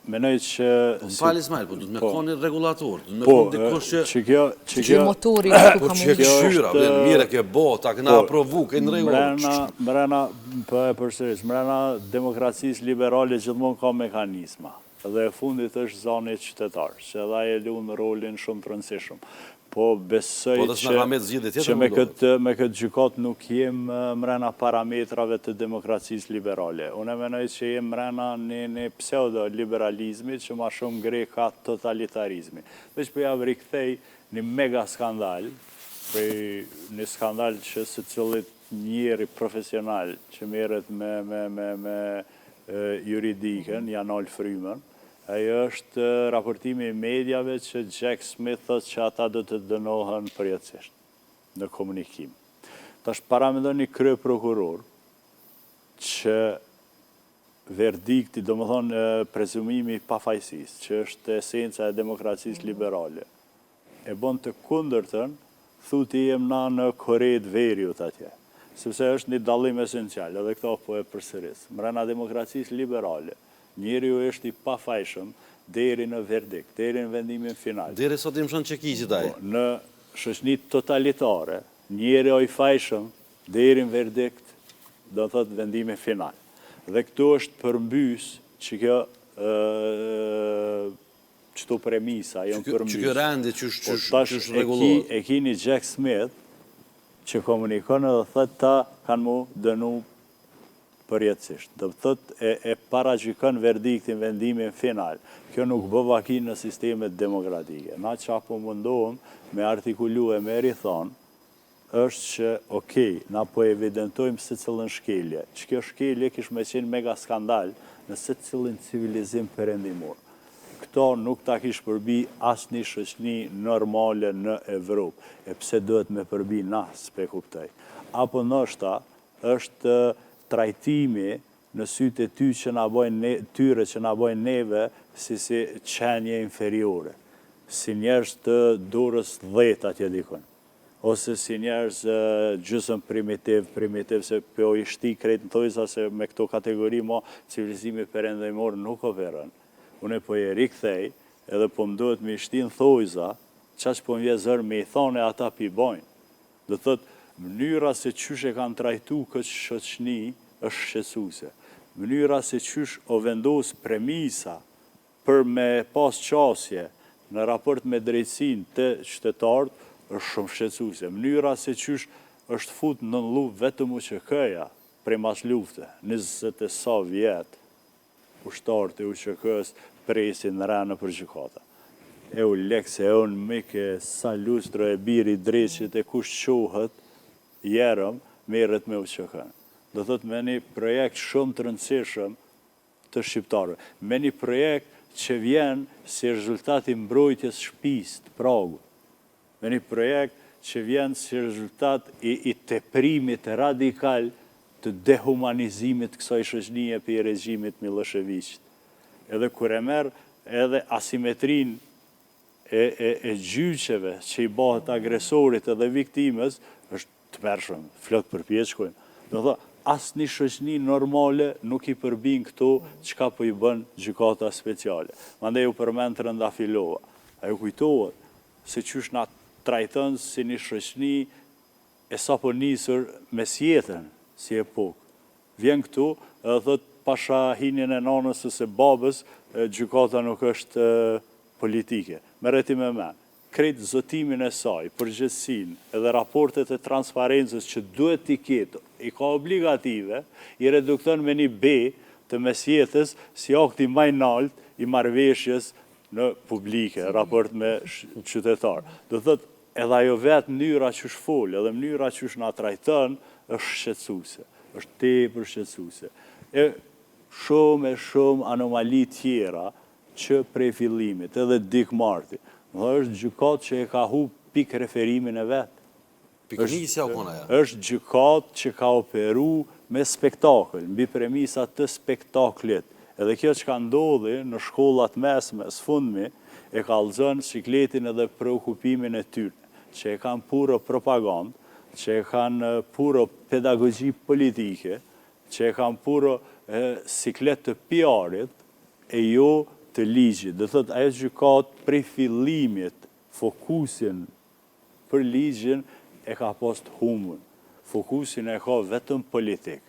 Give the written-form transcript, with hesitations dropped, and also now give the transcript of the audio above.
menoj që... Falë Ismail, po du të me koni regulator, du të me koni dikush që... Që motori... Po që këshyra, mire ke bota, këna aprovu, kënë regulor. Mrena, për e përsëris, mrena demokracisë liberale gjithmonë ka mekanisma. Dhe e fundit është zoni qytetarë, që edhe e lu në rolin shumë të rëndësishëm. Po besoj që me këtë gjykat nuk jem mrena parametrave të demokracisë liberale. Unë e menoj që jem mrena një pseudo-liberalizmi që ma shumë gre ka totalitarizmi. Dhe që për javë rikthej një mega skandal, një skandal që së cëllit njeri profesional që meret me juridiken, Janol Frymen, ajo është raportimi i medjave që Jack Smith thot që ata do të dënohen përjetësisht në komunikim. Tash paramendon një krye prokuror që verdikti, do më thonë prezumimi pafajësisë, që është esenca e demokracisë liberale, e bon të kundërtën, thuti jem na në Koretë Veriut atje, sepse është një dallim esencial, edhe këto po e përsëris. Mrena demokracisë liberale, njeri ju është i pafajshëm deri në verdikt, deri në vendimin final. Deri sot im shënë që kishë taj? Në shoqëni totalitare, njeri o i fajshëm deri në verdikt, do të thotë vendimin final. Dhe këtu është përmbys që kjo qëto premisa, janë përmbys. Që kjo rendi që është regulor. E kini Jack Smith që komunikon edhe thëtë ta kanë mu dënu përjetësisht. Dhe thët e paragjykon verdiktin vendimin final. Kjo nuk bë vaki në sistemet demokratike. Na që apo mundohem me artikulu e me rithon, është që, okej, na po evidentojmë se cilën shkelje. Që kjo shkelje kish me qenë mega skandal në se cilën civilizim perëndimor. Këto nuk ta kish përbi asë një shoqëni normale në Evropë. E pse duhet me përbi na, s'pe kuptoj. Apo nështa është trajtimi në sytë e tyre që na bojnë neve si qenje inferiore, si njerëz të dorës 10 atje dikon, ose si njerëz gjysëm primitiv, se po i shti krejt në thojza se me këto kategori mo civilizimi perëndimor nuk operën. Unë po e rikthej edhe po më duhet me i shti në thojza, qaq po më vje zërë me i thone ata pi bojnë. Dhe thot, mënyra se qysh e kanë trajtu këtë shoqëni është shqetësuese. Mënyra se qysh o vendos premisa për me pas qasje në raport me drejtsin të qytetarët është shumë shqetësuese. Mënyra se qysh është fut në luftë vetëm UÇK-ja prej mas lufte, 20 e sa vjetë ushtarët e UÇK-s presin në rënë për gjykata. E u lekse, e unë mike, sa lustro e biri drejqit e kush qohët, jerëm, merët me UÇK-n. Do thot me një projekt shumë të rëndësishëm të shqiptarëve. Me një projekt që vjen si rezultati mbrojtjes shtëpisë të Pragut. Me një projekt që vjen si rezultat i teprimit radikal të dehumanizimit kësaj shoqënie për regjimit Miloševićit. Edhe kur e merr edhe asimetrin e gjyqeve që i bëhet agresorit edhe viktimës, është të mërshëm, flok përpjeçkojnë. Do thot, asë një shoqëni normale nuk i përbin këto qka po i bën gjykata speciale. Mande ju përmend Trëndafilova. Ajo kujtohet se qysh na trajton si një shoqëni e sa po nisur mes jetën si epokë. Vjen këtu edhe thot pasha hinjen e nanës ose babës, gjykata nuk është politike. Merreti me men. Krejt zotimin e saj, përgjithësin, edhe raportet e transparencës që duhet t'i ketë, i ka obligative, i redukton me një B të mesjetës si akti maj nalt i marrëveshjes në publike, raport me qytetar. Do thot, edhe ajo vetë mënyra që shfolë, edhe mënyra që na trajton, është shqetësuese, është tepër shqetësuese. E shumë anomali tjera që prej fillimit, edhe Dick Marty, është gjykat që e ka hu pik referimin e vetë. Pikënisja o kona ja? është gjykat që ka operu me spektakl, mbi premisat të spektaklit. Edhe kjo që ka ndodhi në shkollat mesme, së fundmi, e ka lëzën sikletin edhe preokupimin e tyre, që e kanë puro propagandë, që e kanë puro pedagogji politike, që e kanë puro siklet të PR-it, e jo të ligjit. Dhe thot, ajo gjykatë prej fillimit, fokusin për ligjin e ka pas të humbur. Fokusin e ka vetëm politik.